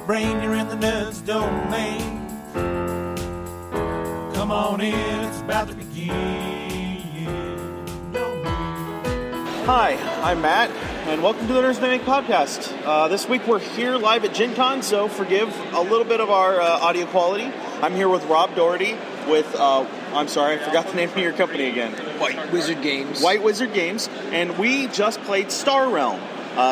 brain, you're in the nuts domain. Come on in, it's about to begin. Hi, I'm Matt, and welcome to the Nerds That Make Podcast. This week we're here live at GenCon, so forgive a little bit of our audio quality. I'm here with Rob Dougherty with, I'm sorry, I forgot the name of your company again. White Wizard Games. White Wizard Games, and we just played Star Realm.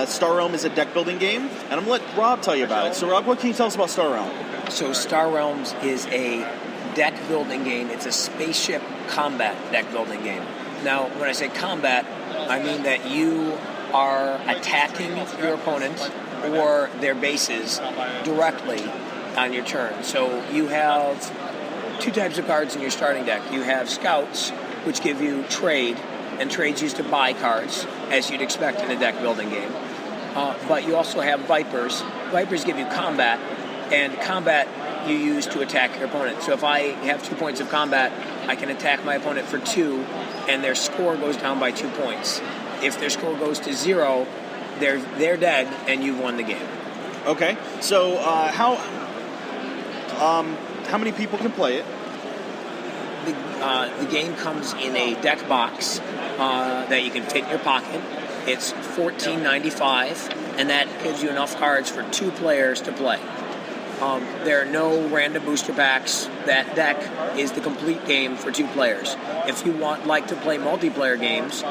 Star Realm is a deck building game, and I'm going to let Rob tell you about it. So Rob, what can you tell us about Star Realm? So Star Realms is a deck building game. It's a spaceship combat deck building game. Now, when I say combat, I mean that you are attacking your opponent or their bases directly on your turn. So you have two types of cards in your starting deck. You have Scouts, which give you trade, and trade's used to buy cards, as you'd expect in a deck building game. But you also have Vipers. Vipers give you combat, and combat you use to attack your opponent. So if I have 2 points of combat, I can attack my opponent for 2, and their score goes down by 2 points. If their score goes to 0, they're dead, and you've won the game. Okay, so how many people can play it? The game comes in a deck box that you can fit in your pocket. It's $14.95, and that gives you enough cards for 2 players to play. There are no random booster packs. That deck is the complete game for 2 players. If you like to play multiplayer games,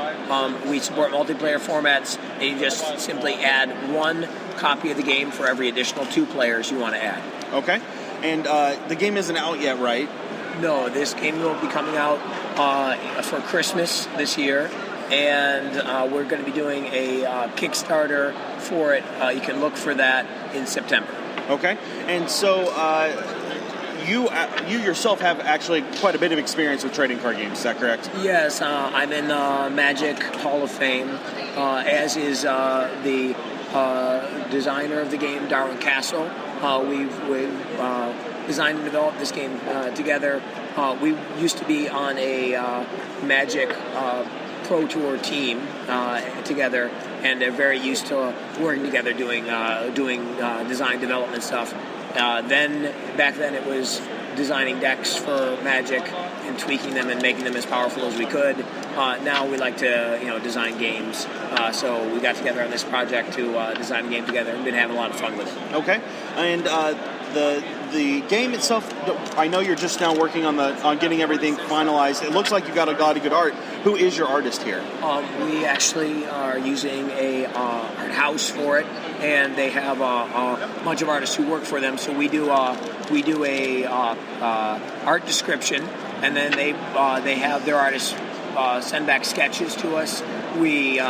we support multiplayer formats, and you just simply add 1 copy of the game for every additional 2 players you want to add. Okay, and the game isn't out yet, right? No, this game will be coming out for Christmas this year, and we're going to be doing a Kickstarter for it. You can look for that in September. Okay, and so you yourself have actually quite a bit of experience with trading card games, is that correct? Yes, I'm in Magic Hall of Fame, as is the designer of the game, Darwin Castle. We've designed and developed this game together. We used to be on a Magic Pro Tour team together, and they're very used to working together doing design development stuff. Back then it was designing decks for Magic and tweaking them and making them as powerful as we could. Now we like to design games. So we got together on this project to design a game together and been having a lot of fun with it. Okay, and the game itself, I know you're just now working on getting everything finalized. It looks like you've got a lot of good art. Who is your artist here? We actually are using a art house for it, and they have a bunch of artists who work for them. So we do a art description, and then they have their artists send back sketches to us. We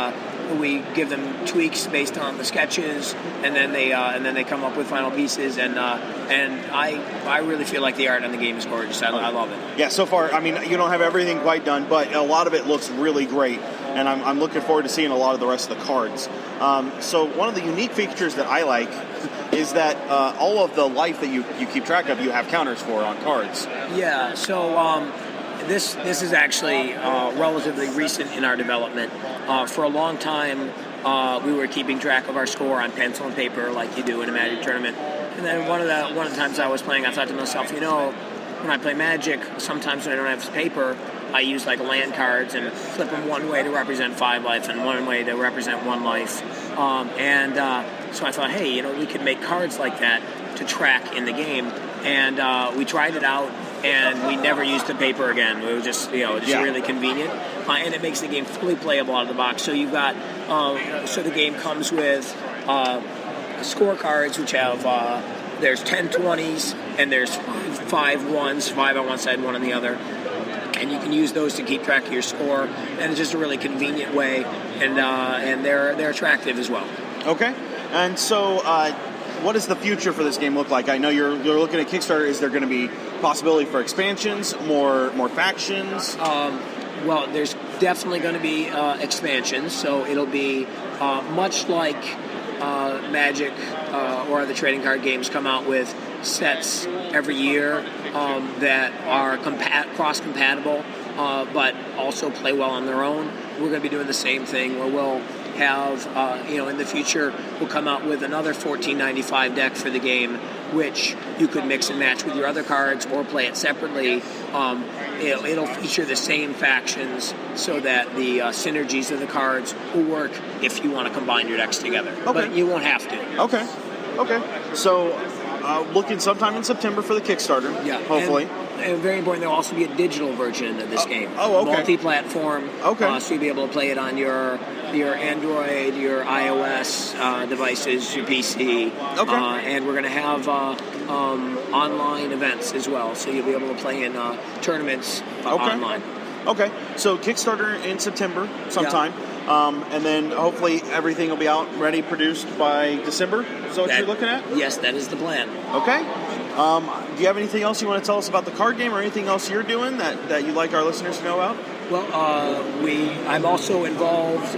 give them tweaks based on the sketches, and then they come up with final pieces. And I really feel like the art on the game is gorgeous. I love it. Yeah, so far, I mean, you don't have everything quite done, but a lot of it looks really great, and I'm looking forward to seeing a lot of the rest of the cards. So one of the unique features that I like is that all of the life that you keep track of, you have counters for on cards. Yeah. So. This is actually relatively recent in our development. For a long time, we were keeping track of our score on pencil and paper like you do in a Magic tournament. And then one of the times I was playing, I thought to myself, when I play Magic, sometimes when I don't have paper, I use like land cards and flip them one way to represent 5 life and one way to represent 1 life. So I thought, hey, we could make cards like that to track in the game. And we tried it out, and we never used the paper again. It was just really convenient, and it makes the game fully playable out of the box. So you've got, the game comes with scorecards, which have there's 10 20s, and there's 5 1s, 5 on one side, 1 on the other, and you can use those to keep track of your score. And it's just a really convenient way, and they're attractive as well. Okay, and so. What does the future for this game look like? I know you're looking at Kickstarter. Is there going to be possibility for expansions, more factions? Well, there's definitely going to be expansions. So it'll be much like Magic or the trading card games come out with sets every year that are cross-compatible, but also play well on their own. We're going to be doing the same thing where we'll have, in the future, we'll come out with another $14.95 deck for the game, which you could mix and match with your other cards or play it separately. It'll feature the same factions so that the synergies of the cards will work if you want to combine your decks together. Okay. But you won't have to. Okay. So, looking sometime in September for the Kickstarter. Yeah. Hopefully. And very important, there'll also be a digital version of this game. Okay. Multi-platform. Okay. So you'll be able to play it on your Android, your iOS devices, your PC. Okay. And we're going to have online events as well, so you'll be able to play in tournaments online. Okay. So Kickstarter in September sometime. And then hopefully everything will be out, ready, produced by December. Is that what you're looking at? Yes, that is the plan. Okay. Do you have anything else you want to tell us about the card game or anything else you're doing that you'd like our listeners to know about? Well, I'm also involved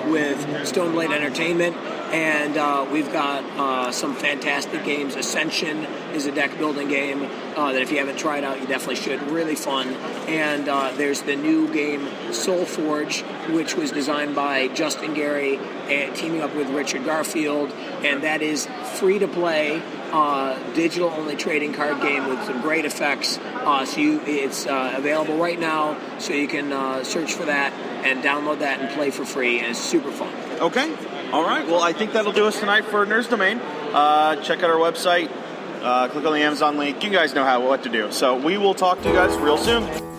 with Stoneblade Entertainment, and we've got some fantastic games. Ascension is a deck building game that if you haven't tried out, you definitely should. Really fun. And there's the new game Soul Forge, which was designed by Justin Gary and teaming up with Richard Garfield, and that is free to play. Digital-only trading card game with some great effects. It's available right now, so you can search for that and download that and play for free, and it's super fun. Okay. All right. Well, I think that'll do us tonight for Nerds Domain. Check out our website. Click on the Amazon link. You guys know what to do. So we will talk to you guys real soon.